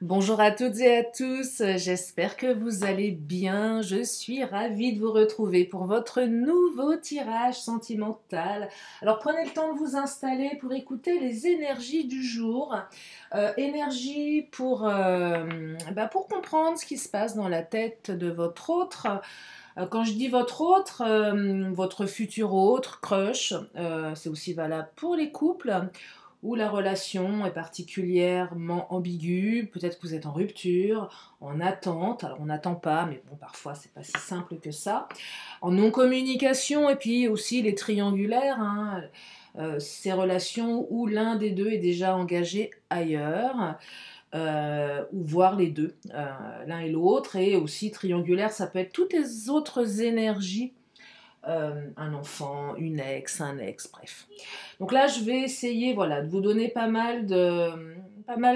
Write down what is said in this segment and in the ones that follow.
Bonjour à toutes et à tous, j'espère que vous allez bien. Je suis ravie de vous retrouver pour votre nouveau tirage sentimental. Alors prenez le temps de vous installer pour écouter les énergies du jour. Énergie pour comprendre ce qui se passe dans la tête de votre autre. Quand je dis votre autre, votre futur autre, crush, c'est aussi valable pour les couples où la relation est particulièrement ambiguë, peut-être que vous êtes en rupture, en attente, alors on n'attend pas, mais bon, parfois c'est pas si simple que ça, en non-communication, et puis aussi les triangulaires, hein, ces relations où l'un des deux est déjà engagé ailleurs, ou voir les deux, l'un et l'autre, et aussi triangulaire, ça peut être toutes les autres énergies, un enfant, une ex, un ex, bref. Donc là, je vais essayer, voilà, de vous donner pas mal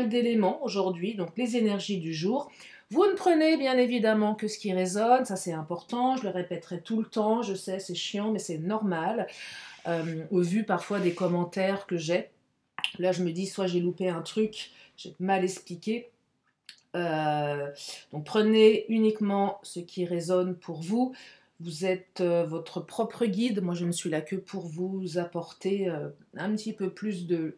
d'éléments aujourd'hui, donc les énergies du jour. Vous ne prenez bien évidemment que ce qui résonne, ça c'est important, je le répéterai tout le temps, je sais c'est chiant mais c'est normal, au vu parfois des commentaires que j'ai. Là je me dis soit j'ai loupé un truc, j'ai mal expliqué, donc prenez uniquement ce qui résonne pour vous. Vous êtes votre propre guide. Moi, je ne suis là que pour vous apporter un petit peu plus de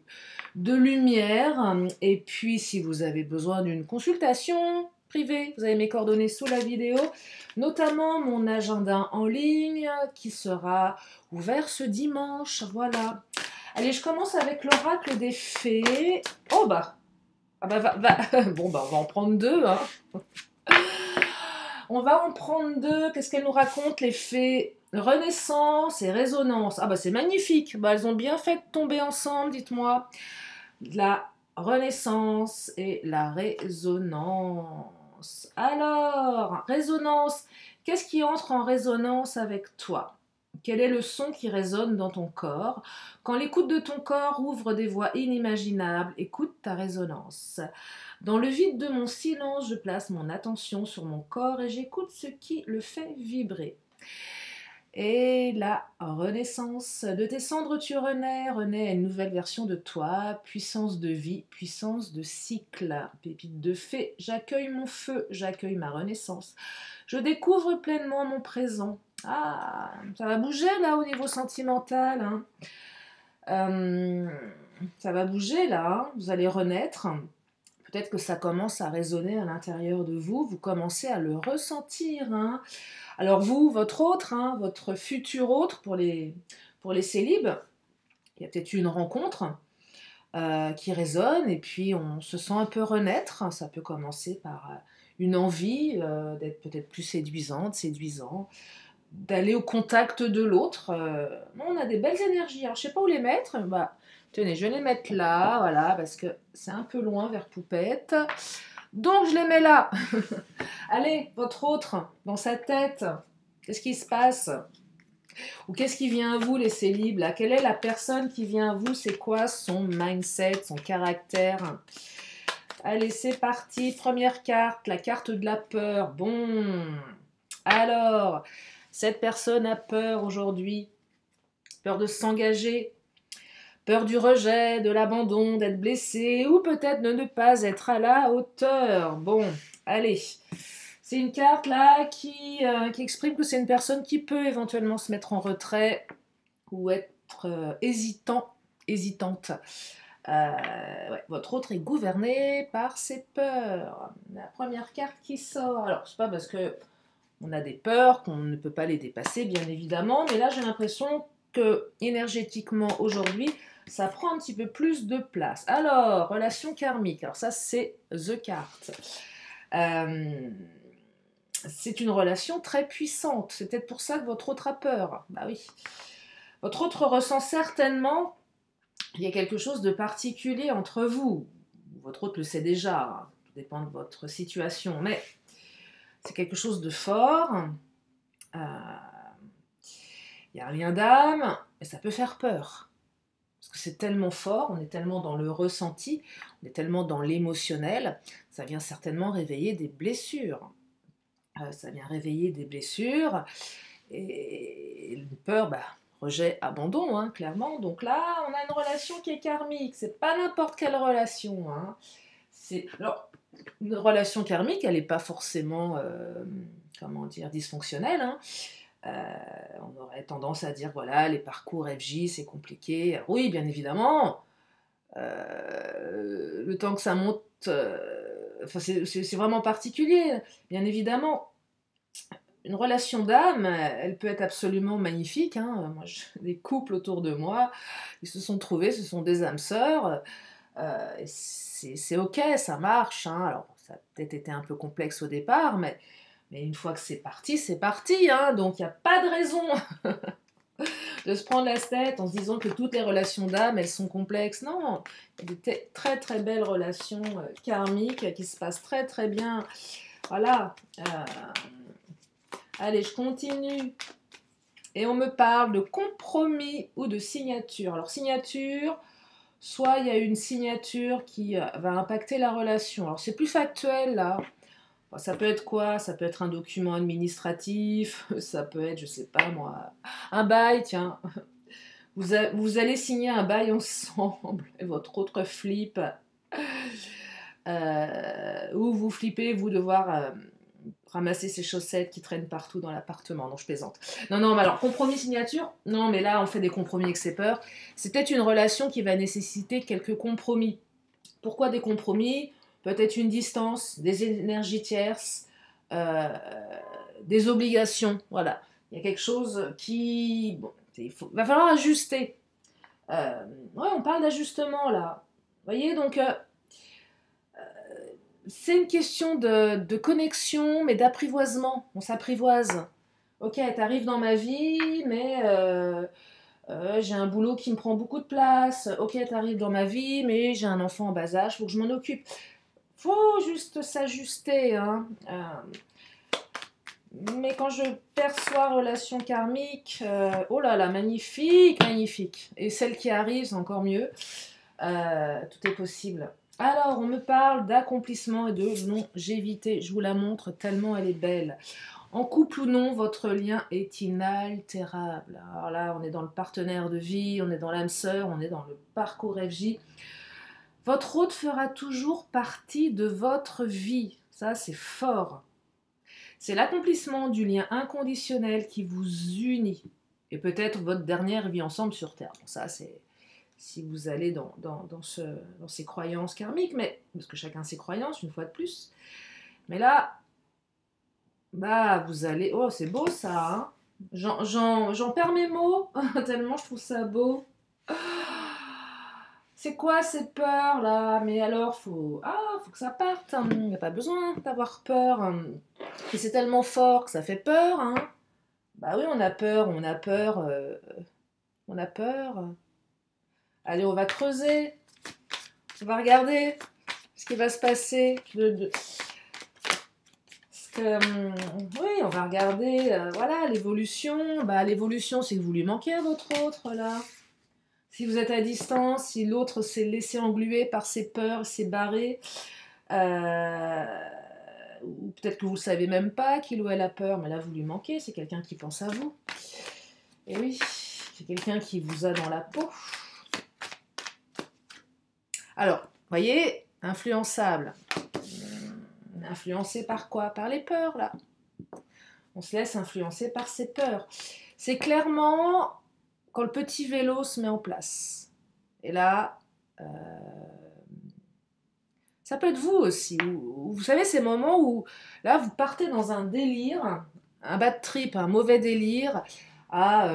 lumière. Et puis, si vous avez besoin d'une consultation privée, vous avez mes coordonnées sous la vidéo, notamment mon agenda en ligne qui sera ouvert ce dimanche. Voilà. Allez, je commence avec l'oracle des fées. Oh bah, ah bah, bon bah, on va en prendre deux, hein. On va en prendre deux. Qu'est-ce qu'elles nous racontent, les fées? Renaissance et résonance. Ah bah c'est magnifique. Bah, elles ont bien fait de tomber ensemble, dites-moi. La renaissance et la résonance. Alors, résonance. Qu'est-ce qui entre en résonance avec toi? Quel est le son qui résonne dans ton corps? Quand l'écoute de ton corps ouvre des voies inimaginables, écoute ta résonance. Dans le vide de mon silence, je place mon attention sur mon corps et j'écoute ce qui le fait vibrer. Et la renaissance. De tes cendres tu renais une nouvelle version de toi, puissance de vie, puissance de cycle, pépite de fée, j'accueille mon feu, j'accueille ma renaissance. Je découvre pleinement mon présent. Ah, ça va bouger là au niveau sentimental, hein. Ça va bouger là, hein. Vous allez renaître. Peut-être que ça commence à résonner à l'intérieur de vous, vous commencez à le ressentir, hein. Alors vous, votre autre, hein, votre futur autre pour les célibes, il y a peut-être eu une rencontre qui résonne et puis on se sent un peu renaître. Ça peut commencer par une envie d'être peut-être plus séduisante, séduisant, d'aller au contact de l'autre. On a des belles énergies. Alors je sais pas où les mettre. Bah, tenez, je vais les mettre là, voilà, parce que c'est un peu loin vers Poupette. Donc je les mets là. Allez, votre autre, dans sa tête, qu'est-ce qui se passe? Ou qu'est-ce qui vient à vous, les célibes là? Quelle est la personne qui vient à vous? C'est quoi son mindset, son caractère? Allez, c'est parti. Première carte, la carte de la peur. Bon. Alors, cette personne a peur aujourd'hui. Peur de s'engager. Peur du rejet, de l'abandon, d'être blessé, ou peut-être de ne pas être à la hauteur. Bon, allez. C'est une carte là qui exprime que c'est une personne qui peut éventuellement se mettre en retrait ou être hésitant, hésitante. Ouais, votre autre est gouverné par ses peurs. La première carte qui sort. Alors, c'est pas parce que on a des peurs qu'on ne peut pas les dépasser, bien évidemment, mais là j'ai l'impression que énergétiquement aujourd'hui, ça prend un petit peu plus de place. Alors, relation karmique. Alors ça, c'est The Card. C'est une relation très puissante. C'est peut-être pour ça que votre autre a peur. Bah oui. Votre autre ressent certainement qu'il y a quelque chose de particulier entre vous. Votre autre le sait déjà. Hein. Tout dépend de votre situation. Mais c'est quelque chose de fort. Il y a un lien d'âme. Et ça peut faire peur. Parce que c'est tellement fort, on est tellement dans le ressenti, on est tellement dans l'émotionnel, ça vient certainement réveiller des blessures. Ça vient réveiller des blessures et une peur, bah, rejet, abandon, hein, clairement. Donc là, on a une relation qui est karmique. C'est pas n'importe quelle relation. Hein. Alors, Une relation karmique, elle n'est pas forcément, comment dire, dysfonctionnelle, hein. On aurait tendance à dire, voilà, les parcours FJ, c'est compliqué. Oui, bien évidemment, le temps que ça monte, enfin, c'est vraiment particulier, bien évidemment. Une relation d'âme, elle peut être absolument magnifique, hein. Moi, j'ai des couples autour de moi, ils se sont trouvés, ce sont des âmes sœurs, et c'est OK, ça marche, hein. Alors, ça a peut-être été un peu complexe au départ, mais une fois que c'est parti, hein. Donc il y a pas de raison de se prendre la tête en se disant que toutes les relations d'âme, elles sont complexes. Non, il y a des très très belles relations karmiques qui se passent très très bien. Voilà. Allez, je continue. Et on me parle de compromis ou de signature. Alors, signature, soit il y a une signature qui va impacter la relation. Alors, c'est plus factuel, là. Bon, ça peut être quoi? Ça peut être un document administratif, ça peut être, je sais pas moi, un bail, tiens. Vous allez signer un bail ensemble, et votre autre flippe. Ou vous flippez, vous devoir ramasser ses chaussettes qui traînent partout dans l'appartement. Non, je plaisante. Non, non, mais alors, compromis signature? Non, mais là, on fait des compromis avec ses peurs. C'est peut-être une relation qui va nécessiter quelques compromis. Pourquoi des compromis? Peut-être une distance, des énergies tierces, euh, des obligations. Voilà. Il y a quelque chose qui... Bon, va falloir ajuster. Ouais, on parle d'ajustement, là. Vous voyez, donc... c'est une question de connexion, mais d'apprivoisement. On s'apprivoise. Ok, t'arrives dans ma vie, mais j'ai un boulot qui me prend beaucoup de place. Ok, t'arrives dans ma vie, mais j'ai un enfant en bas âge, faut que je m'en occupe. Faut juste s'ajuster, hein. Mais quand je perçois relation karmique, oh là là, magnifique, magnifique. Et celle qui arrive, c'est encore mieux. Tout est possible. Alors, on me parle d'accomplissement et de longévité. Je vous la montre tellement elle est belle. En couple ou non, votre lien est inaltérable. Alors là, on est dans le partenaire de vie, on est dans l'âme sœur, on est dans le parcours FJ. Votre hôte fera toujours partie de votre vie. Ça, c'est fort. C'est l'accomplissement du lien inconditionnel qui vous unit. Et peut-être votre dernière vie ensemble sur Terre. Bon, ça, c'est si vous allez dans ces croyances karmiques, mais parce que chacun ses croyances, une fois de plus. Mais là, bah, vous allez... Oh, c'est beau ça, hein. J'en perds mes mots, tellement je trouve ça beau. C'est quoi ces peurs là? Mais alors, faut que ça parte. Il n'y a pas besoin d'avoir peur. Et c'est tellement fort que ça fait peur. Hein. Bah oui, on a peur, on a peur. On a peur. Allez, on va creuser. On va regarder ce qui va se passer. Oui, on va regarder voilà, l'évolution. Bah, l'évolution, c'est que vous lui manquez à votre autre là. Si vous êtes à distance, si l'autre s'est laissé engluer par ses peurs, s'est barré, ou peut-être que vous ne savez même pas qu'il ou elle a peur, mais là vous lui manquez, c'est quelqu'un qui pense à vous. Et oui, c'est quelqu'un qui vous a dans la peau. Alors, voyez, influençable. Influencé par quoi? Par les peurs, là. On se laisse influencer par ses peurs. C'est clairement quand le petit vélo se met en place. Et là, ça peut être vous aussi. Vous savez, ces moments où, là, vous partez dans un délire, un bad trip, un mauvais délire, à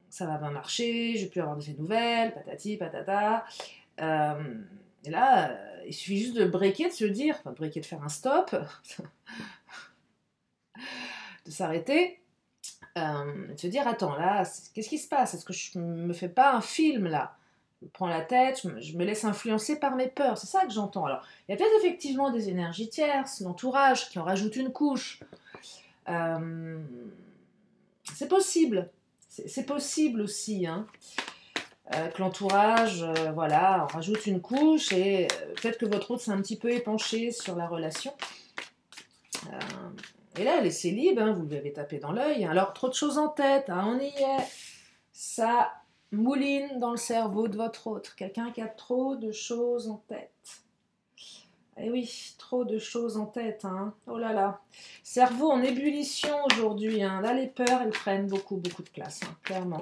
ça va pas marcher, je vais plus avoir de ces nouvelles, patati, patata. Et là, il suffit juste de breaker, de se dire, enfin, de breaker, de faire un stop, de s'arrêter, de se dire, attends, là, qu'est-ce qui se passe? Est-ce que je me fais pas un film, là? Je prends la tête, je me laisse influencer par mes peurs, c'est ça que j'entends. Alors, il y a peut-être effectivement des énergies tierces, l'entourage, qui en rajoute une couche. C'est possible. C'est possible aussi, hein. Que l'entourage, voilà, on rajoute une couche et peut-être que votre autre s'est un petit peu épanché sur la relation. Et là, laissez libre, hein, vous lui avez tapé dans l'œil. Alors, trop de choses en tête, hein, on y est. Ça mouline dans le cerveau de votre autre. Quelqu'un qui a trop de choses en tête. Eh oui, trop de choses en tête, hein. Oh là là. Cerveau en ébullition aujourd'hui, hein. Là, les peurs, elles prennent beaucoup, beaucoup de place, hein, clairement.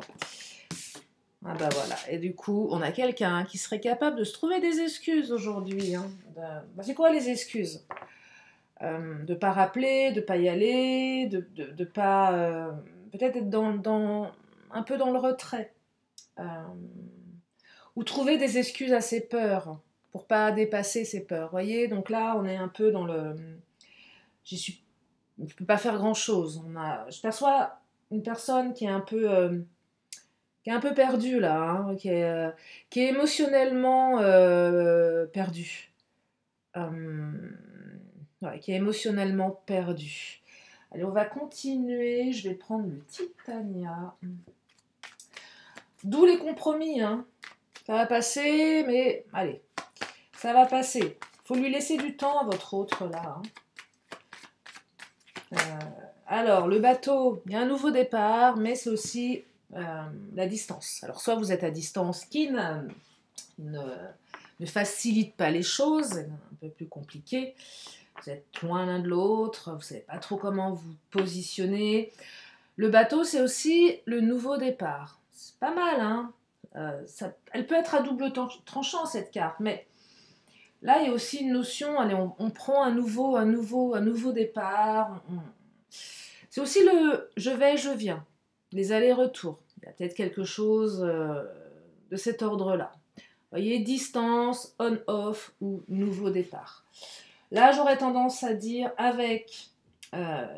Ah bah voilà. Et du coup, on a quelqu'un qui serait capable de se trouver des excuses aujourd'hui, hein. Bah, c'est quoi les excuses? De pas rappeler, de pas y aller, de pas... peut-être être un peu dans le retrait. Euh, ou trouver des excuses à ses peurs pour pas dépasser ses peurs. Vous voyez, donc là, on est un peu dans le... Je peux pas faire grand-chose. Je perçois une personne qui est un peu perdue là, hein, qui est émotionnellement perdue. Ouais, qui est émotionnellement perdue. Allez, on va continuer. Je vais prendre le Titania. D'où les compromis, hein. Ça va passer, mais allez, ça va passer. Il faut lui laisser du temps à votre autre là, hein. Alors, le bateau, il y a un nouveau départ, mais c'est aussi la distance. Alors, soit vous êtes à distance qui ne facilite pas les choses, c'est un peu plus compliqué. Vous êtes loin l'un de l'autre, vous ne savez pas trop comment vous positionner. Le bateau, c'est aussi le nouveau départ. C'est pas mal, hein. Elle peut être à double tranchant, cette carte, mais là, il y a aussi une notion, allez, on prend un nouveau départ. C'est aussi le je vais, je viens, les allers-retours. Il y a peut-être quelque chose de cet ordre-là. Vous voyez, distance, on-off ou nouveau départ. Là, j'aurais tendance à dire avec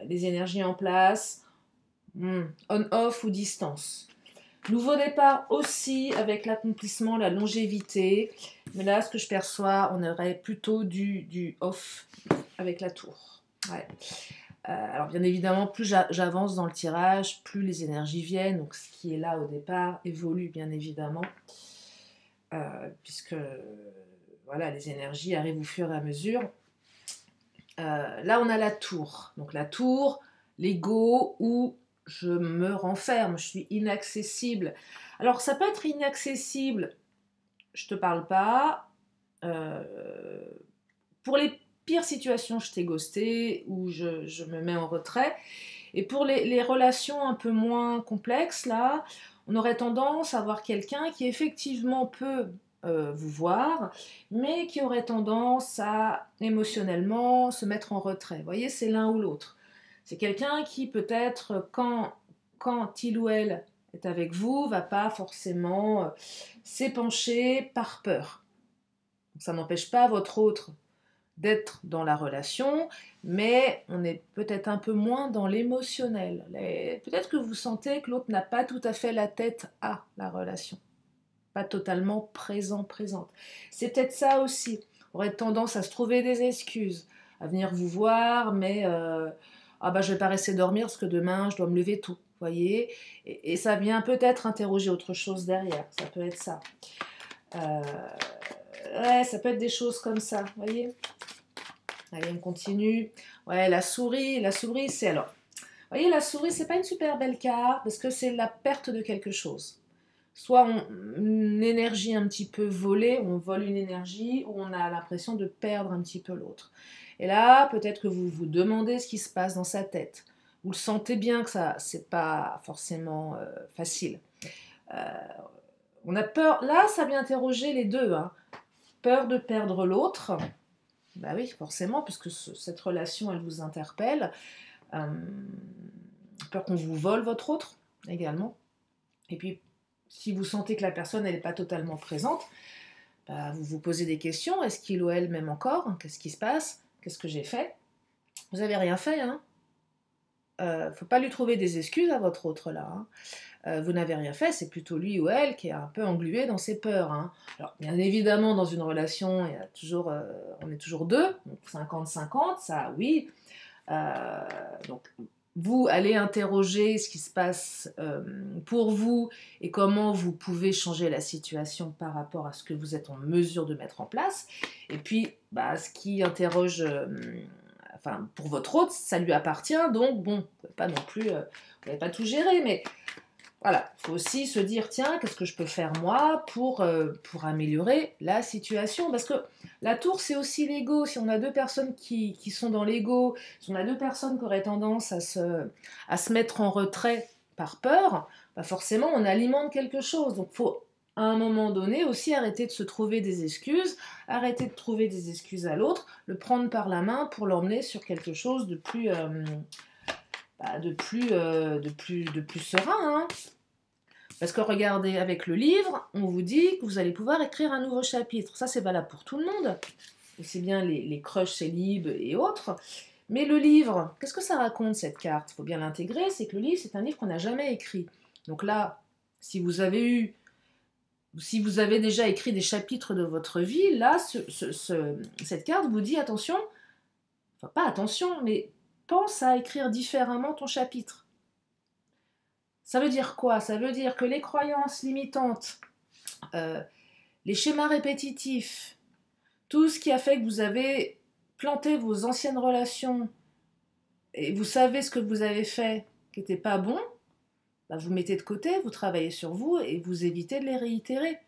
les énergies en place, on-off ou distance. Nouveau départ aussi avec l'accomplissement, la longévité. Mais là, ce que je perçois, on aurait plutôt du off avec la tour. Ouais. Alors bien évidemment, plus j'avance dans le tirage, plus les énergies viennent. Donc ce qui est là au départ évolue bien évidemment. Puisque voilà, les énergies arrivent au fur et à mesure. Là, on a la tour. Donc la tour, l'ego où je me renferme, je suis inaccessible. Alors ça peut être inaccessible, je te parle pas. Pour les pires situations, je t'ai ghosté ou je me mets en retrait. Et pour les relations un peu moins complexes, là, on aurait tendance à avoir quelqu'un qui effectivement peut vous voir, mais qui aurait tendance à émotionnellement se mettre en retrait. Vous voyez, c'est l'un ou l'autre. C'est quelqu'un qui peut-être, quand il ou elle est avec vous, va pas forcément s'épancher par peur. Ça n'empêche pas votre autre d'être dans la relation, mais on est peut-être un peu moins dans l'émotionnel. Peut-être que vous sentez que l'autre n'a pas tout à fait la tête à la relation, pas totalement présente. C'est peut-être ça aussi. On aurait tendance à se trouver des excuses, à venir vous voir, mais ah bah je vais pas rester dormir parce que demain je dois me lever tôt, voyez. Et ça vient peut-être interroger autre chose derrière. Ça peut être ça. Ouais, ça peut être des choses comme ça, voyez. Allez, on continue. Ouais, la souris, c'est alors. Vous voyez, la souris, c'est pas une super belle carte parce que c'est la perte de quelque chose. Soit une énergie un petit peu volée, on vole une énergie, ou on a l'impression de perdre un petit peu l'autre. Et là, peut-être que vous vous demandez ce qui se passe dans sa tête. Vous le sentez bien que ça, c'est pas forcément facile. On a peur. Là, ça vient interroger les deux, hein. Peur de perdre l'autre. Bah oui, forcément, puisque cette relation, elle vous interpelle. Peur qu'on vous vole votre autre, également. Et puis, si vous sentez que la personne, elle n'est pas totalement présente, bah, vous vous posez des questions. Est-ce qu'il ou elle m'aime encore? Qu'est-ce qui se passe? Qu'est-ce que j'ai fait? Vous n'avez rien fait, hein. Faut pas lui trouver des excuses à votre autre, là, hein. Vous n'avez rien fait, c'est plutôt lui ou elle qui est un peu englué dans ses peurs, hein. Alors, bien évidemment, dans une relation, il y a toujours, on est toujours deux, donc 50-50, ça, oui. Donc, vous allez interroger ce qui se passe pour vous et comment vous pouvez changer la situation par rapport à ce que vous êtes en mesure de mettre en place. Et puis, bah, ce qui interroge... enfin, pour votre autre, ça lui appartient, donc bon, vous n'avez pas non plus... vous n'avez pas tout géré, mais... voilà, il faut aussi se dire, tiens, qu'est-ce que je peux faire moi pour améliorer la situation? Parce que la tour, c'est aussi l'ego. Si on a deux personnes qui sont dans l'ego, si on a deux personnes qui auraient tendance à se mettre en retrait par peur, bah forcément, on alimente quelque chose. Donc, il faut à un moment donné aussi arrêter de se trouver des excuses, arrêter de trouver des excuses à l'autre, le prendre par la main pour l'emmener sur quelque chose de plus serein, hein. Parce que regardez, avec le livre, on vous dit que vous allez pouvoir écrire un nouveau chapitre. Ça, c'est valable pour tout le monde, aussi bien les crushs célibes et autres. Mais le livre, qu'est-ce que ça raconte, cette carte? Il faut bien l'intégrer, c'est que le livre, c'est un livre qu'on n'a jamais écrit. Donc là, si vous avez déjà écrit des chapitres de votre vie, là, cette carte vous dit attention, enfin pas attention, mais pense à écrire différemment ton chapitre. Ça veut dire quoi? Ça veut dire que les croyances limitantes, les schémas répétitifs, tout ce qui a fait que vous avez planté vos anciennes relations et vous savez ce que vous avez fait qui n'était pas bon, bah vous mettez de côté, vous travaillez sur vous et vous évitez de les réitérer.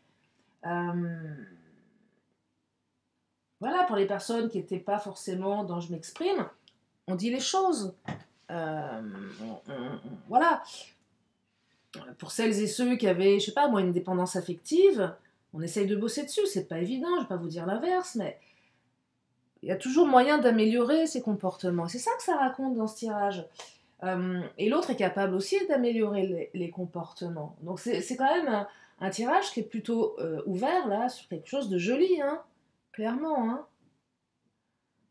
Voilà, pour les personnes qui n'étaient pas forcément dans je m'exprime, on dit les choses. Voilà. Pour celles et ceux qui avaient, je sais pas moi, une dépendance affective, on essaye de bosser dessus, c'est pas évident, je vais pas vous dire l'inverse, mais il y a toujours moyen d'améliorer ses comportements. C'est ça que ça raconte dans ce tirage. Et l'autre est capable aussi d'améliorer les comportements. Donc c'est quand même un tirage qui est plutôt ouvert là, sur quelque chose de joli, hein, clairement.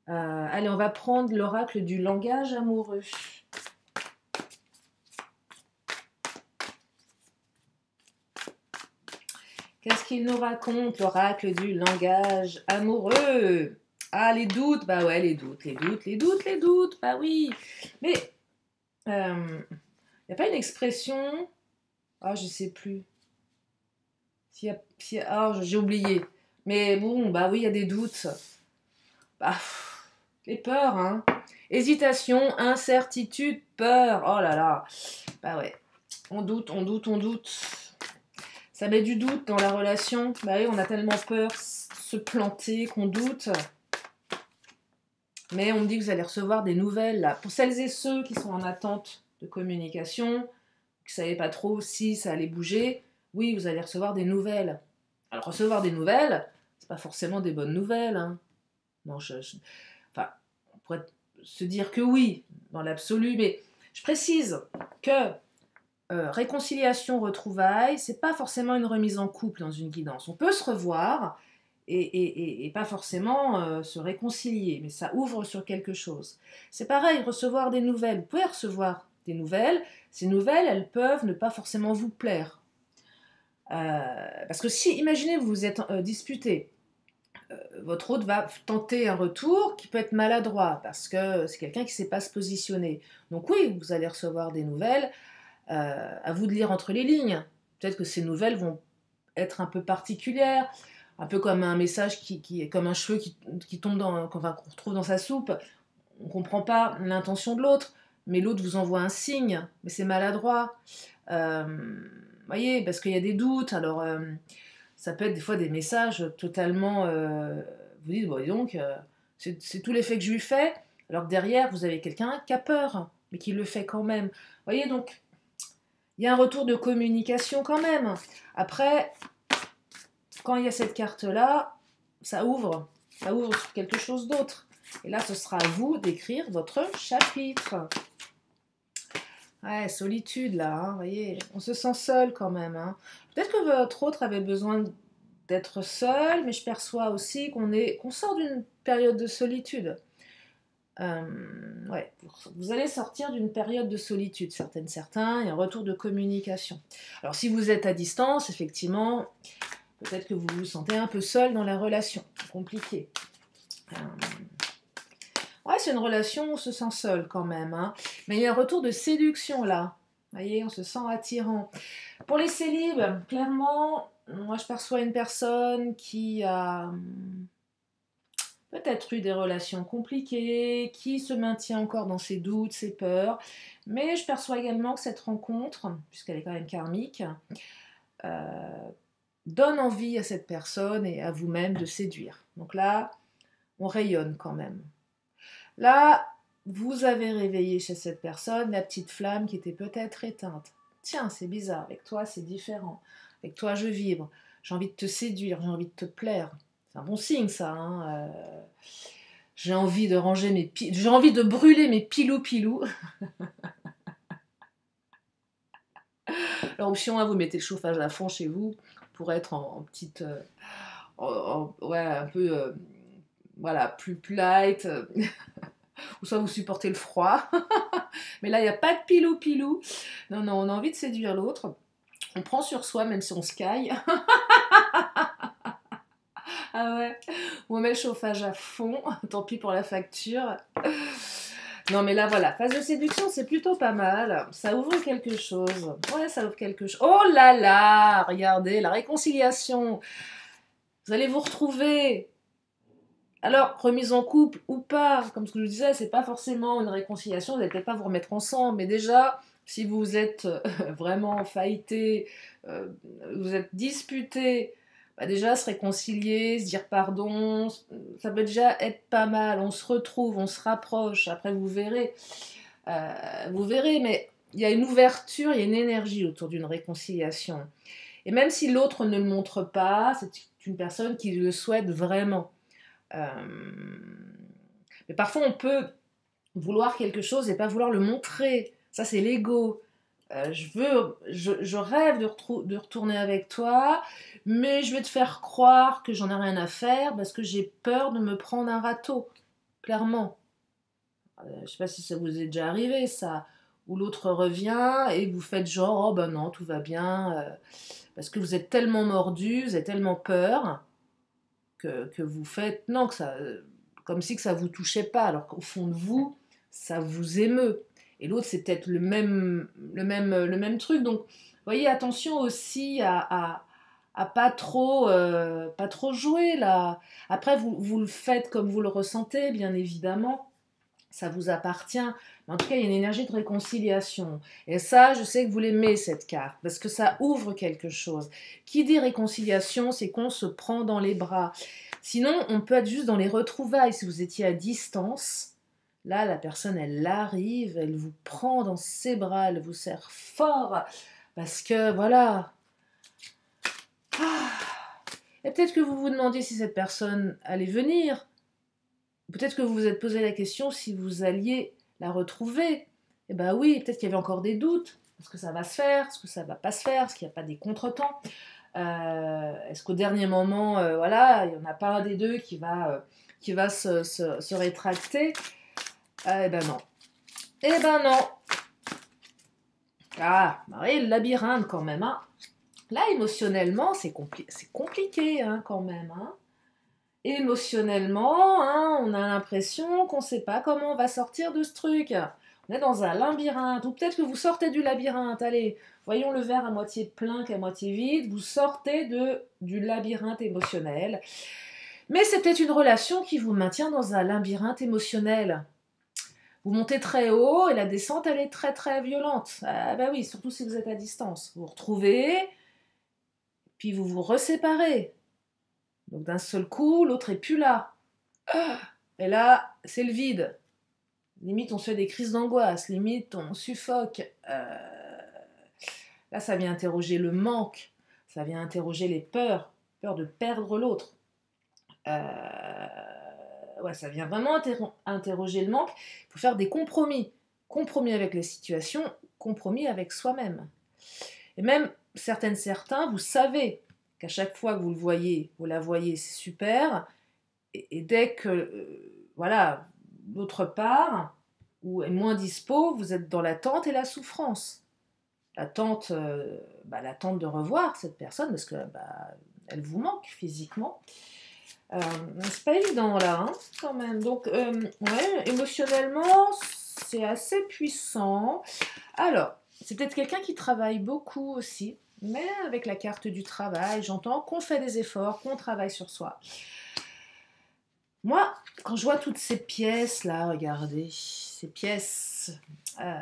Hein. Allez, on va prendre l'oracle du langage amoureux. Qu'est-ce qu'il nous raconte, l'oracle du langage amoureux? Ah, les doutes, bah ouais, les doutes, bah oui. Mais, il n'y a pas une expression, ah, je sais plus, ah, j'ai oublié. Mais bon, bah oui, il y a des doutes. Bah, les peurs, hein. Hésitation, incertitude, peur, oh là là. Bah ouais, on doute. Ça met du doute dans la relation. Bah oui, on a tellement peur de se planter qu'on doute. Mais on me dit que vous allez recevoir des nouvelles là. Pour celles et ceux qui sont en attente de communication, qui ne savaient pas trop si ça allait bouger, oui, vous allez recevoir des nouvelles. Alors recevoir des nouvelles, c'est pas forcément des bonnes nouvelles. Hein. Non, enfin, on pourrait se dire que oui, dans l'absolu, mais je précise que réconciliation, retrouvailles, c'est pas forcément une remise en couple dans une guidance. On peut se revoir et pas forcément se réconcilier, mais ça ouvre sur quelque chose. C'est pareil, recevoir des nouvelles. Vous pouvez recevoir des nouvelles. Ces nouvelles, elles peuvent ne pas forcément vous plaire. Parce que si, imaginez, vous vous êtes disputé, votre hôte va tenter un retour qui peut être maladroit, parce que c'est quelqu'un qui ne sait pas se positionner. Donc oui, vous allez recevoir des nouvelles. À vous de lire entre les lignes. Peut-être que ces nouvelles vont être un peu particulières, un peu comme un message qui est comme un cheveu qui tombe qu'on retrouve dans sa soupe. On ne comprend pas l'intention de l'autre, mais l'autre vous envoie un signe, mais c'est maladroit. Voyez, parce qu'il y a des doutes. Alors, ça peut être des fois des messages totalement. Vous dites, bon, dis donc, c'est tout l'effet que je lui fais, alors que derrière, vous avez quelqu'un qui a peur, mais qui le fait quand même. Voyez, donc, il y a un retour de communication quand même. Après, quand il y a cette carte-là, ça ouvre sur quelque chose d'autre. Et là, ce sera à vous d'écrire votre chapitre. Ouais, solitude là, hein, voyez, on se sent seul quand même. Hein. Peut-être que votre autre avait besoin d'être seul, mais je perçois aussi qu'on sort d'une période de solitude. Ouais, vous allez sortir d'une période de solitude, certains, et un retour de communication. Alors si vous êtes à distance, effectivement, peut-être que vous vous sentez un peu seul dans la relation, c'est compliqué. Ouais, c'est une relation où on se sent seul quand même, hein. Mais il y a un retour de séduction là, vous voyez, on se sent attirant. Pour les célibes, clairement, moi je perçois une personne qui a peut-être eu des relations compliquées, qui se maintient encore dans ses doutes, ses peurs. Mais je perçois également que cette rencontre, puisqu'elle est quand même karmique, euh, donne envie à cette personne et à vous-même de séduire. Donc là, on rayonne quand même. Là, vous avez réveillé chez cette personne la petite flamme qui était peut-être éteinte. Tiens, c'est bizarre, avec toi c'est différent. Avec toi je vibre, j'ai envie de te séduire, j'ai envie de te plaire. C'est un bon signe ça. Hein. J'ai envie de ranger j'ai envie de brûler mes pilou-pilou. Alors option 1, vous mettez le chauffage à fond chez vous pour être en petite... ouais, un peu... voilà, plus light. Ou soit vous supportez le froid. Mais là, il n'y a pas de pilou-pilou. Non, non, on a envie de séduire l'autre. On prend sur soi, même si on se caille. Ah ouais. On met le chauffage à fond. Tant pis pour la facture. Non, mais là, voilà. Phase de séduction, c'est plutôt pas mal. Ça ouvre quelque chose. Ouais, ça ouvre quelque chose. Oh là là! Regardez, la réconciliation. Vous allez vous retrouver. Alors, remise en couple ou pas, comme ce que je disais, c'est pas forcément une réconciliation, vous n'allez peut-être pas vous remettre ensemble, mais déjà, si vous êtes vraiment faillité, vous êtes disputé, bah déjà se réconcilier, se dire pardon, ça peut déjà être pas mal, on se retrouve, on se rapproche, après vous verrez, mais il y a une ouverture, il y a une énergie autour d'une réconciliation. Et même si l'autre ne le montre pas, c'est une personne qui le souhaite vraiment. Mais parfois on peut vouloir quelque chose et pas vouloir le montrer. Ça c'est l'ego. Je rêve de retourner avec toi, mais je vais te faire croire que j'en ai rien à faire parce que j'ai peur de me prendre un râteau. Clairement. Je sais pas si ça vous est déjà arrivé ça. Où l'autre revient et vous faites genre, oh ben non, tout va bien. Parce que vous êtes tellement mordu, vous avez tellement peur que vous faites, non, que ça, comme si que ça vous touchait pas, alors qu'au fond de vous, ça vous émeut. Et l'autre, c'est peut-être le même truc. Donc, voyez, attention aussi à pas trop jouer là. Après, vous le faites comme vous le ressentez, bien évidemment. Ça vous appartient. Mais en tout cas, il y a une énergie de réconciliation. Et ça, je sais que vous l'aimez, cette carte, parce que ça ouvre quelque chose. Qui dit réconciliation, c'est qu'on se prend dans les bras. Sinon, on peut être juste dans les retrouvailles. Si vous étiez à distance, là, la personne, elle arrive, elle vous prend dans ses bras, elle vous serre fort. Parce que, voilà. Et peut-être que vous vous demandiez si cette personne allait venir. Peut-être que vous vous êtes posé la question si vous alliez la retrouver. Eh bien oui, peut-être qu'il y avait encore des doutes. Est-ce que ça va se faire? Est-ce que ça va pas se faire? Est-ce qu'il n'y a pas des contretemps? Est-ce qu'au dernier moment, voilà, il n'y en a pas un des deux qui va se rétracter? Eh ben non. Eh ben non. Ah, oui, le labyrinthe quand même. Hein. Là, émotionnellement, c'est compliqué hein, quand même. Hein. Émotionnellement, hein, on a l'impression qu'on ne sait pas comment on va sortir de ce truc. On est dans un labyrinthe, ou peut-être que vous sortez du labyrinthe. Allez, voyons le verre à moitié plein qu'à moitié vide. Vous sortez du labyrinthe émotionnel. Mais c'est peut-être une relation qui vous maintient dans un labyrinthe émotionnel. Vous montez très haut et la descente, elle est très très violente. Ah bah oui, surtout si vous êtes à distance. Vous vous retrouvez, puis vous vous reséparez. Donc d'un seul coup, l'autre est plus là. Et là, c'est le vide. Limite, on se fait des crises d'angoisse. Limite, on suffoque. Là, ça vient interroger le manque. Ça vient interroger les peurs. Peur de perdre l'autre. Ouais, ça vient vraiment interroger le manque. Il faut faire des compromis. Compromis avec les situations, compromis avec soi-même. Et même certains, vous savez qu'à chaque fois que vous le voyez, vous la voyez, c'est super. Et dès que, voilà, d'autre part, ou est moins dispo, vous êtes dans l'attente et la souffrance. L'attente de revoir cette personne, parce que elle vous manque physiquement. C'est pas évident là, hein, quand même. Donc, ouais, émotionnellement, c'est assez puissant. Alors, c'est peut-être quelqu'un qui travaille beaucoup aussi, mais avec la carte du travail, j'entends qu'on fait des efforts, qu'on travaille sur soi. Moi, quand je vois toutes ces pièces-là, regardez, ces pièces, euh,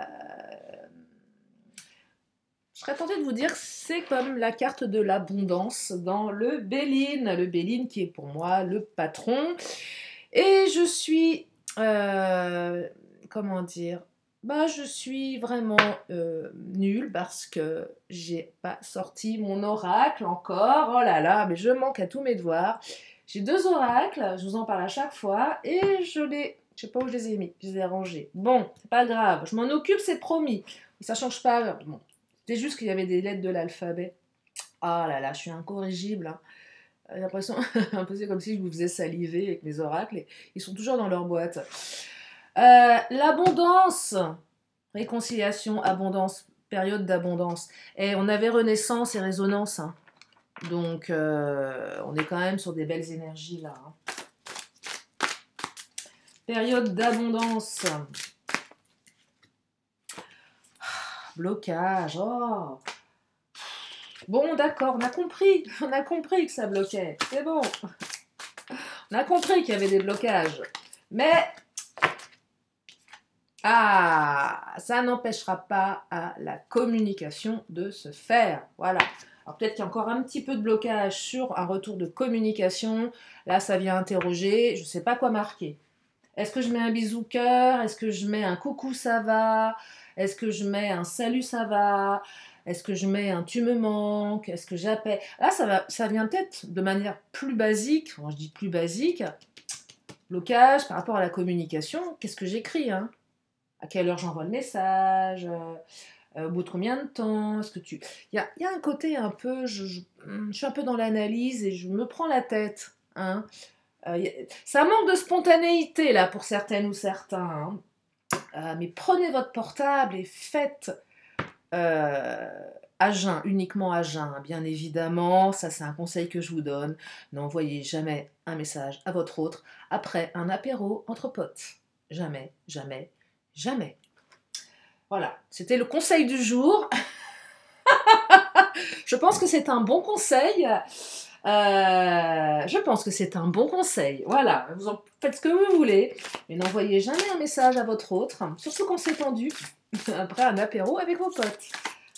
je serais tentée de vous dire que c'est comme la carte de l'abondance dans le Béline qui est pour moi le patron. Et je suis, euh, comment dire, bah, je suis vraiment nulle parce que j'ai pas sorti mon oracle encore. Oh là là, mais je manque à tous mes devoirs. J'ai 2 oracles, je vous en parle à chaque fois, et je sais pas où je les ai mis, je les ai rangés. Bon, c'est pas grave, je m'en occupe, c'est promis. Ça change pas. Bon, c'était juste qu'il y avait des lettres de l'alphabet. Ah là là, je suis incorrigible, hein. J'ai l'impression, un peu c'est comme si je vous faisais saliver avec mes oracles, et ils sont toujours dans leur boîte. L'abondance, réconciliation, abondance, période d'abondance. Et on avait renaissance et résonance, hein. Donc, on est quand même sur des belles énergies là, hein. Période d'abondance. Blocage, oh. Bon, d'accord, on a compris. On a compris que ça bloquait. C'est bon. On a compris qu'il y avait des blocages. Mais, ça n'empêchera pas à la communication de se faire. Voilà. Alors peut-être qu'il y a encore un petit peu de blocage sur un retour de communication. Là, ça vient interroger. Je ne sais pas quoi marquer. Est-ce que je mets un bisou cœur? Est-ce que je mets un coucou ça va? Est-ce que je mets un salut ça va? Est-ce que je mets un tu me manques? Est-ce que j'appelle? Là, ça vient peut-être de manière plus basique. Quand je dis plus basique, blocage par rapport à la communication. Qu'est-ce que j'écris, hein? À quelle heure j'envoie le message? Au bout de combien de temps? Est-ce que tu... Il y a un côté un peu... Je suis un peu dans l'analyse et je me prends la tête, hein. Ça manque de spontanéité là pour certaines ou certains, hein. Mais prenez votre portable et faites euh, à jeun, uniquement à jeun, hein, bien évidemment. Ça, c'est un conseil que je vous donne. N'envoyez jamais un message à votre autre après un apéro entre potes. Jamais, jamais, jamais. Voilà, c'était le conseil du jour. Je pense que c'est un bon conseil. Je pense que c'est un bon conseil. Voilà, vous en faites ce que vous voulez, mais n'envoyez jamais un message à votre autre, surtout quand c'est tendu, après un apéro avec vos potes.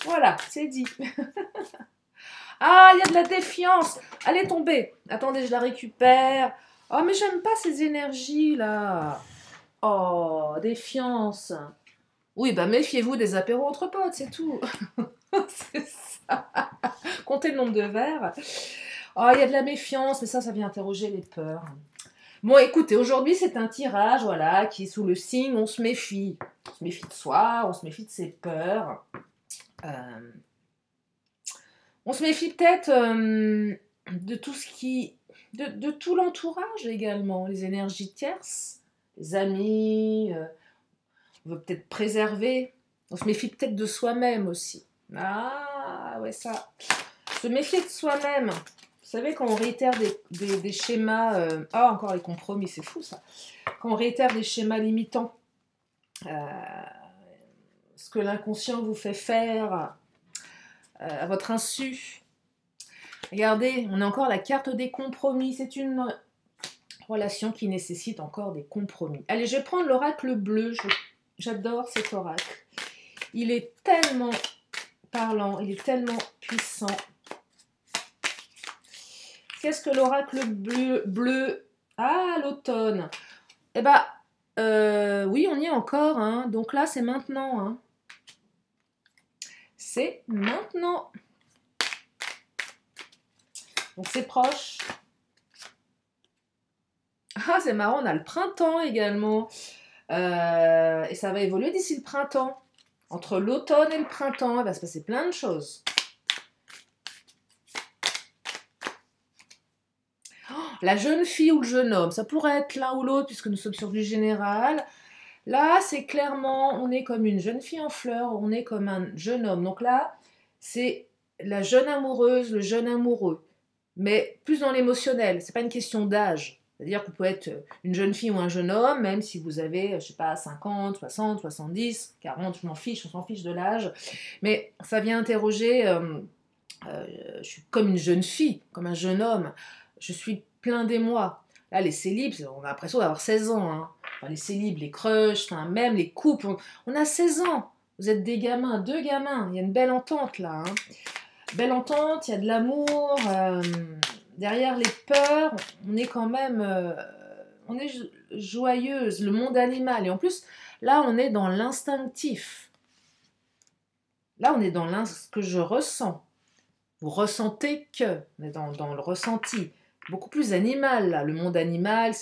Voilà, c'est dit. Ah, il y a de la défiance. Elle est tombée. Attendez, je la récupère. Oh, mais j'aime pas ces énergies là. Oh, défiance. Oui, bah méfiez-vous des apéros entre potes, c'est tout. C'est ça. Comptez le nombre de verres. Oh, il y a de la méfiance, mais ça vient interroger les peurs. Bon, écoutez, aujourd'hui, c'est un tirage, voilà, qui est sous le signe on se méfie. On se méfie de soi, on se méfie de ses peurs. On se méfie peut-être de tout ce qui... de tout l'entourage également, les énergies tierces, les amis, on veut peut-être préserver. On se méfie peut-être de soi-même aussi. Ah, ouais, ça. Se méfier de soi-même. Vous savez, quand on réitère des schémas... encore les compromis, c'est fou ça. Quand on réitère des schémas limitants, ce que l'inconscient vous fait faire à votre insu. Regardez, on a encore la carte des compromis. C'est une relation qui nécessite encore des compromis. Allez, je vais prendre l'oracle bleu. J'adore cet oracle. Il est tellement parlant, il est tellement puissant. Qu'est-ce que l'oracle bleu? Ah, l'automne. Eh bien, oui, on y est encore, hein. Donc là, c'est maintenant, hein. C'est maintenant. Donc c'est proche. Ah, c'est marrant, on a le printemps également. Et ça va évoluer d'ici le printemps. Entre l'automne et le printemps, il va se passer plein de choses. La jeune fille ou le jeune homme, ça pourrait être l'un ou l'autre puisque nous sommes sur du général. Là, c'est clairement, on est comme une jeune fille en fleurs, on est comme un jeune homme. Donc là, c'est la jeune amoureuse, le jeune amoureux, mais plus dans l'émotionnel. C'est pas une question d'âge. C'est-à-dire que vous pouvez être une jeune fille ou un jeune homme, même si vous avez, je sais pas, 50, 60, 70, 40, je m'en fiche, on s'en fiche de l'âge. Mais ça vient interroger, je suis comme une jeune fille, comme un jeune homme. Je suis plein d'émoi. Là, les célibes, on a l'impression d'avoir 16 ans. Hein. Enfin, les célibes, les crushs, enfin, même les couples, on a 16 ans. Vous êtes des gamins, deux gamins. Il y a une belle entente là. Hein. Belle entente, il y a de l'amour. Derrière les peurs, on est quand même... on est joyeuse, le monde animal. Et en plus, là, on est dans l'instinctif. Là, on est dans ce que je ressens. Vous ressentez que, on est dans le ressenti. Beaucoup plus animal, là. Le monde animal,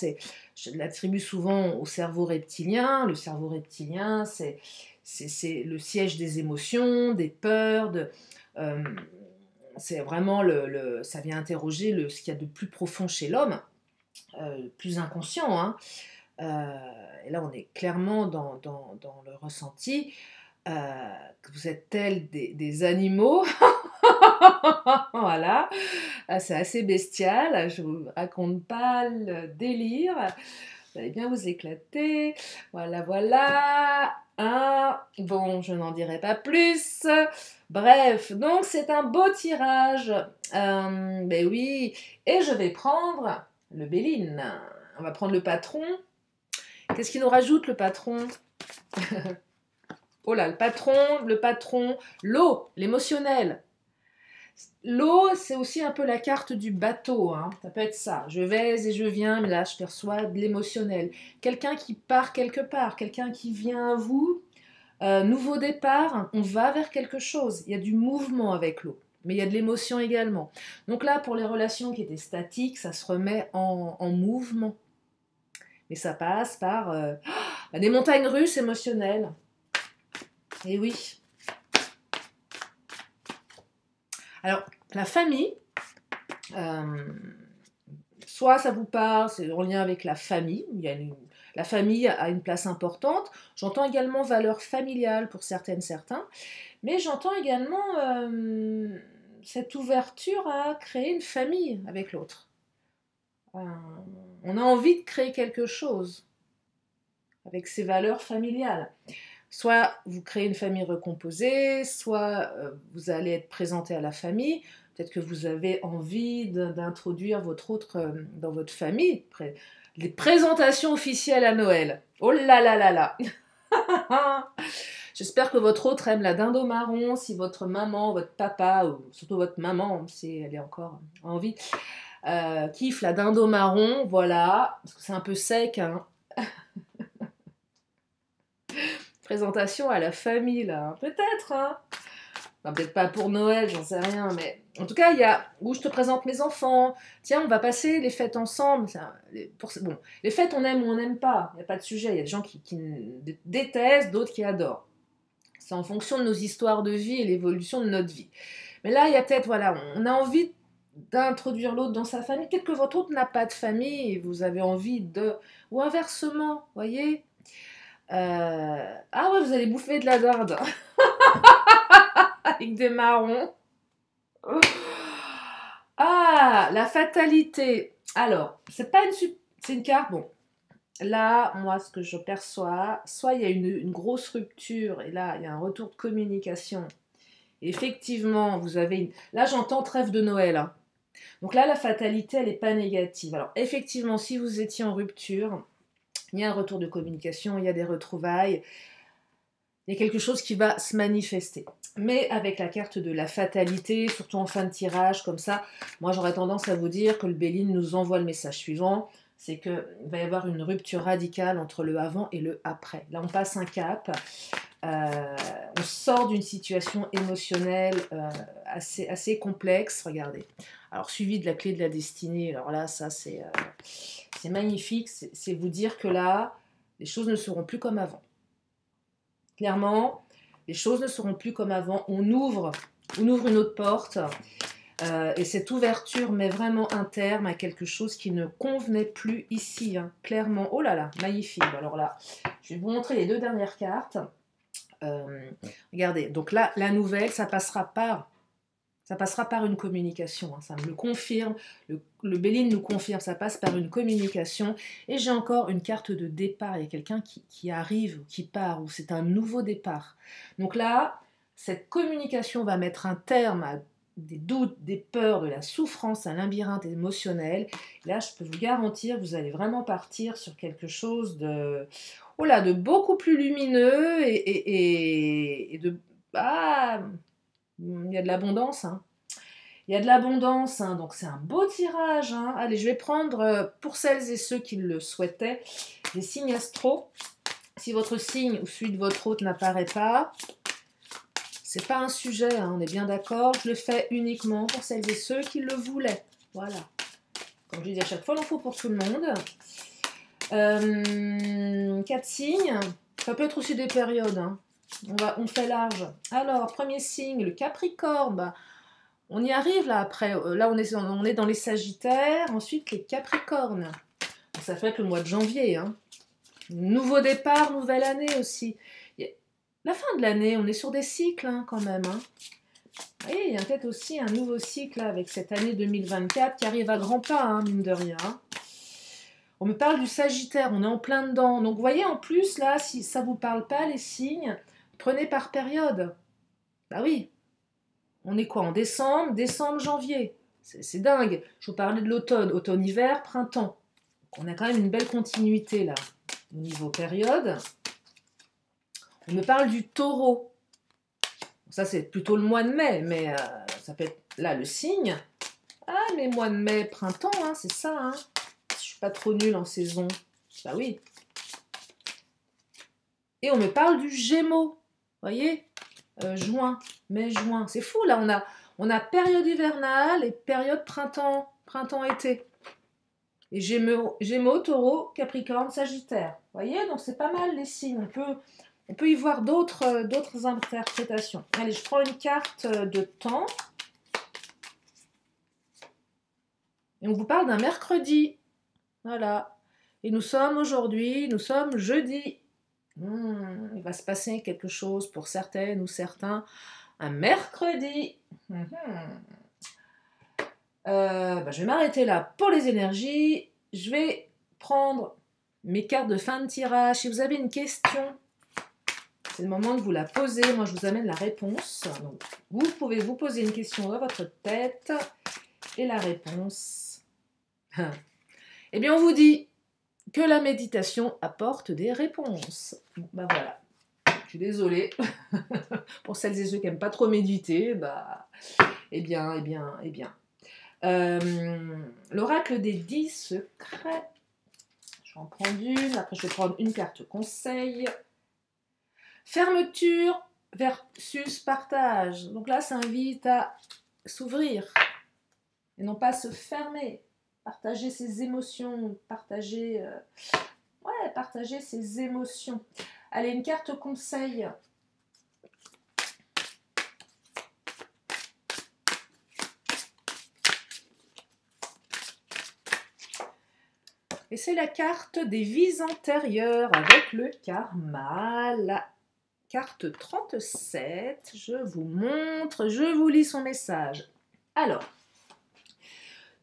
je l'attribue souvent au cerveau reptilien. Le cerveau reptilien, c'est le siège des émotions, des peurs, c'est vraiment ça vient interroger ce qu'il y a de plus profond chez l'homme, plus inconscient. Hein. Et là, on est clairement dans le ressenti. Que vous êtes tels des animaux. Voilà, c'est assez bestial, je vous raconte pas le délire, vous allez bien vous éclater, voilà, voilà, hein. Bon, je n'en dirai pas plus, bref, donc c'est un beau tirage, ben oui, et je vais prendre le Béline, on va prendre le patron, qu'est-ce qu'il nous rajoute le patron? Oh là, le patron, l'eau, l'émotionnel. L'eau, c'est aussi un peu la carte du bateau, hein. Ça peut être ça. Je vais et je viens, mais là, je perçois de l'émotionnel. Quelqu'un qui part quelque part, quelqu'un qui vient à vous. Nouveau départ, on va vers quelque chose. Il y a du mouvement avec l'eau, mais il y a de l'émotion également. Donc là, pour les relations qui étaient statiques, ça se remet en mouvement. Mais ça passe par des montagnes russes émotionnelles. Et oui. Alors, la famille, soit ça vous parle, c'est en lien avec la famille, la famille a une place importante. J'entends également valeur familiale pour certains, mais j'entends également cette ouverture à créer une famille avec l'autre. On a envie de créer quelque chose avec ces valeurs familiales. Soit vous créez une famille recomposée, soit vous allez être présenté à la famille. Peut-être que vous avez envie d'introduire votre autre dans votre famille. Les présentations officielles à Noël. Oh là là là là. J'espère que votre autre aime la dinde au marron. Si votre maman, votre papa, ou surtout votre maman, si elle est encore en vie, kiffe la dinde au marron, voilà. Parce que c'est un peu sec, hein. Présentation à la famille, là. Peut-être, hein. Enfin, peut-être pas pour Noël, j'en sais rien, mais en tout cas, il y a où je te présente mes enfants. Tiens, on va passer les fêtes ensemble. Bon, les fêtes, on aime ou on n'aime pas. Il n'y a pas de sujet. Il y a des gens qui détestent, d'autres qui adorent. C'est en fonction de nos histoires de vie et l'évolution de notre vie. Mais là, il y a peut-être, voilà, on a envie d'introduire l'autre dans sa famille. Peut-être que votre autre n'a pas de famille et vous avez envie de... Ou inversement, voyez. Ah ouais, vous allez bouffer de la dinde avec des marrons. Ah, la fatalité. Alors, c'est pas c'est une carte, bon. Là, moi, ce que je perçois, soit il y a une grosse rupture, et là, il y a un retour de communication. Et effectivement, vous avez... Là, j'entends trêve de Noël. Hein. Donc là, la fatalité, elle n'est pas négative. Alors, effectivement, si vous étiez en rupture, il y a un retour de communication, il y a des retrouvailles, il y a quelque chose qui va se manifester. Mais avec la carte de la fatalité, surtout en fin de tirage, comme ça, moi j'aurais tendance à vous dire que le Béline nous envoie le message suivant, c'est qu'il va y avoir une rupture radicale entre le avant et le après. Là, on passe un cap, on sort d'une situation émotionnelle assez complexe, regardez. Alors, suivi de la clé de la destinée, alors là, ça c'est magnifique, c'est vous dire que là, les choses ne seront plus comme avant. Clairement, les choses ne seront plus comme avant. On ouvre une autre porte. Et cette ouverture met vraiment un terme à quelque chose qui ne convenait plus ici. Hein, clairement. Oh là là, magnifique. Alors là, je vais vous montrer les deux dernières cartes. Regardez, donc là, la nouvelle, ça passera par une communication, hein, ça me le confirme, le Béline nous confirme, ça passe par une communication, et j'ai encore une carte de départ, il y a quelqu'un qui arrive, qui part, ou c'est un nouveau départ. Donc là, cette communication va mettre un terme des doutes, des peurs, de la souffrance, un labyrinthe émotionnel. Et là, je peux vous garantir que vous allez vraiment partir sur quelque chose de, oh là, de beaucoup plus lumineux et de... Ah, il y a de l'abondance, hein. Il y a de l'abondance, hein, donc c'est un beau tirage, hein. Allez, je vais prendre, pour celles et ceux qui le souhaitaient, des signes astro. Si votre signe ou celui de votre hôte n'apparaît pas, c'est pas un sujet, hein, on est bien d'accord. Je le fais uniquement pour celles et ceux qui le voulaient. Voilà. Comme je dis à chaque fois, il en faut pour tout le monde. 4 signes. Ça peut être aussi des périodes, hein. On fait large. Alors, premier signe, le Capricorne. Bah, on y arrive là après. Là, on est dans les Sagittaires. Ensuite, les Capricornes. Ça fait être le mois de janvier, hein. Nouveau départ, nouvelle année aussi. La fin de l'année, on est sur des cycles, hein, quand même, hein. Vous voyez, il y a peut-être aussi un nouveau cycle là, avec cette année 2024 qui arrive à grands pas, hein, mine de rien. On me parle du Sagittaire, on est en plein dedans. Donc, vous voyez, en plus, là, si ça ne vous parle pas, les signes, prenez par période. Bah oui, on est quoi en décembre, janvier. C'est dingue. Je vous parlais de l'automne, automne-hiver, printemps. On a quand même une belle continuité, là, au niveau période. On me parle du Taureau. Ça, c'est plutôt le mois de mai, mais ça peut être là le signe. Ah, mais mois de mai, printemps, hein, c'est ça, hein. Je suis pas trop nulle en saison. Bah oui. Et on me parle du Gémeaux. Vous voyez, juin, mai, juin. C'est fou, là, on a période hivernale et période printemps-été. Et Gémeaux, Taureau, Capricorne, Sagittaire. Vous voyez, donc c'est pas mal les signes. On peut y voir d'autres interprétations. Allez, je prends une carte de temps. Et on vous parle d'un mercredi. Voilà. Et nous sommes jeudi. Il va se passer quelque chose pour certaines ou certains. Un mercredi. Je vais m'arrêter là pour les énergies. Je vais prendre mes cartes de fin de tirage. Si vous avez une question, c'est le moment de vous la poser. Moi, je vous amène la réponse. Donc, vous pouvez vous poser une question dans votre tête. Et la réponse... Eh bien, on vous dit que la méditation apporte des réponses. Bon, bah voilà. Je suis désolée. Pour celles et ceux qui n'aiment pas trop méditer, bah... Eh bien. L'oracle des 10 secrets. Je vais en prendre une. Après, je vais prendre une carte conseil. Fermeture versus partage. Donc là, ça invite à s'ouvrir et non pas se fermer. Partager ses émotions, partager ses émotions. Allez, une carte conseil. Et c'est la carte des vies antérieures avec le karma. La carte 37. Je vous montre, je vous lis son message. Alors,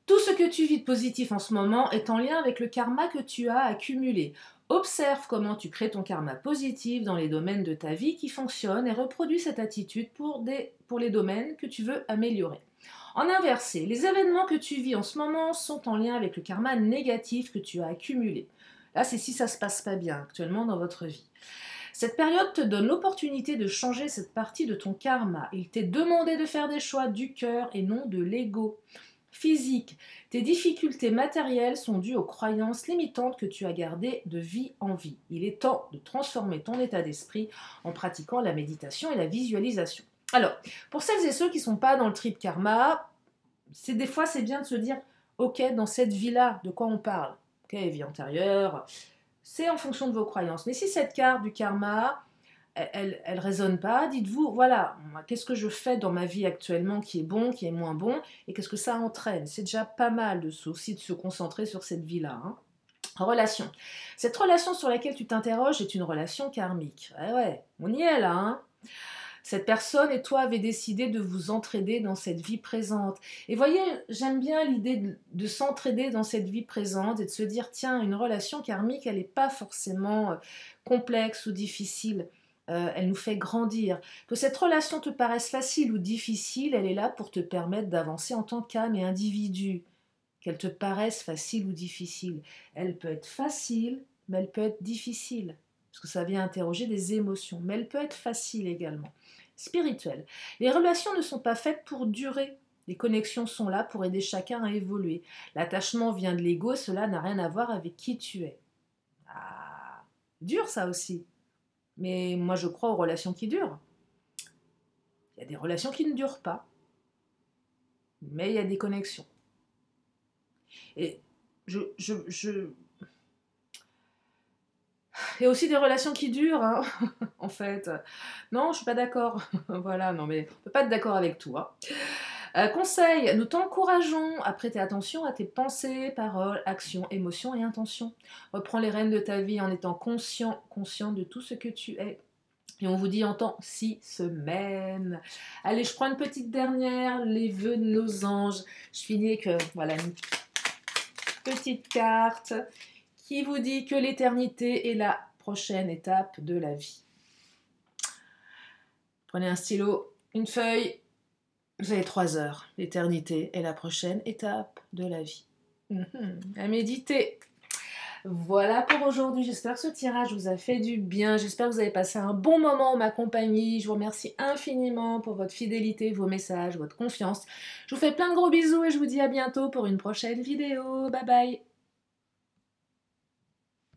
tout ce que tu vis de positif en ce moment est en lien avec le karma que tu as accumulé. Observe comment tu crées ton karma positif dans les domaines de ta vie qui fonctionnent et reproduis cette attitude pour les domaines que tu veux améliorer. En inversé, les événements que tu vis en ce moment sont en lien avec le karma négatif que tu as accumulé. Là, c'est si ça se passe pas bien actuellement dans votre vie. Cette période te donne l'opportunité de changer cette partie de ton karma. Il t'est demandé de faire des choix du cœur et non de l'ego. Physique, tes difficultés matérielles sont dues aux croyances limitantes que tu as gardées de vie en vie. Il est temps de transformer ton état d'esprit en pratiquant la méditation et la visualisation. Alors, pour celles et ceux qui ne sont pas dans le trip karma, des fois c'est bien de se dire, ok, dans cette vie-là, de quoi on parle? Ok, vie antérieure, c'est en fonction de vos croyances. Mais si cette carte du karma, elle résonne pas, dites-vous, voilà, qu'est-ce que je fais dans ma vie actuellement qui est bon, qui est moins bon, et qu'est-ce que ça entraîne? C'est déjà pas mal aussi de se concentrer sur cette vie-là, hein. Relation. Cette relation sur laquelle tu t'interroges est une relation karmique. Ouais, on y est là, hein. Cette personne et toi avez décidé de vous entraider dans cette vie présente. Et voyez, j'aime bien l'idée de s'entraider dans cette vie présente et de se dire, tiens, une relation karmique, elle n'est pas forcément complexe ou difficile. elle nous fait grandir. Que cette relation te paraisse facile ou difficile, elle est là pour te permettre d'avancer en tant qu'âme et individu. Qu'elle te paraisse facile ou difficile. Elle peut être facile, mais elle peut être difficile. Parce que ça vient interroger des émotions. Mais elle peut être facile également. Spirituelle. Les relations ne sont pas faites pour durer. Les connexions sont là pour aider chacun à évoluer. L'attachement vient de l'ego, cela n'a rien à voir avec qui tu es. Ah, dur ça aussi. Mais moi je crois aux relations qui durent. Il y a des relations qui ne durent pas. Mais il y a des connexions. Et il y a aussi des relations qui durent, hein, en fait. Non, je ne suis pas d'accord. Voilà, non, mais on ne peut pas être d'accord avec tout. Hein. Conseil, nous t'encourageons à prêter attention à tes pensées, paroles, actions, émotions et intentions. Reprends les rênes de ta vie en étant conscient de tout ce que tu es. Et on vous dit en temps 6 semaines. Allez, je prends une petite dernière, les vœux de nos anges. Je finis avec, voilà, une petite carte qui vous dit que l'éternité est la prochaine étape de la vie. Prenez un stylo, une feuille, vous avez 3 heures. L'éternité est la prochaine étape de la vie. À méditer. Voilà pour aujourd'hui, j'espère que ce tirage vous a fait du bien, j'espère que vous avez passé un bon moment en ma compagnie, je vous remercie infiniment pour votre fidélité, vos messages, votre confiance. Je vous fais plein de gros bisous et je vous dis à bientôt pour une prochaine vidéo, bye bye.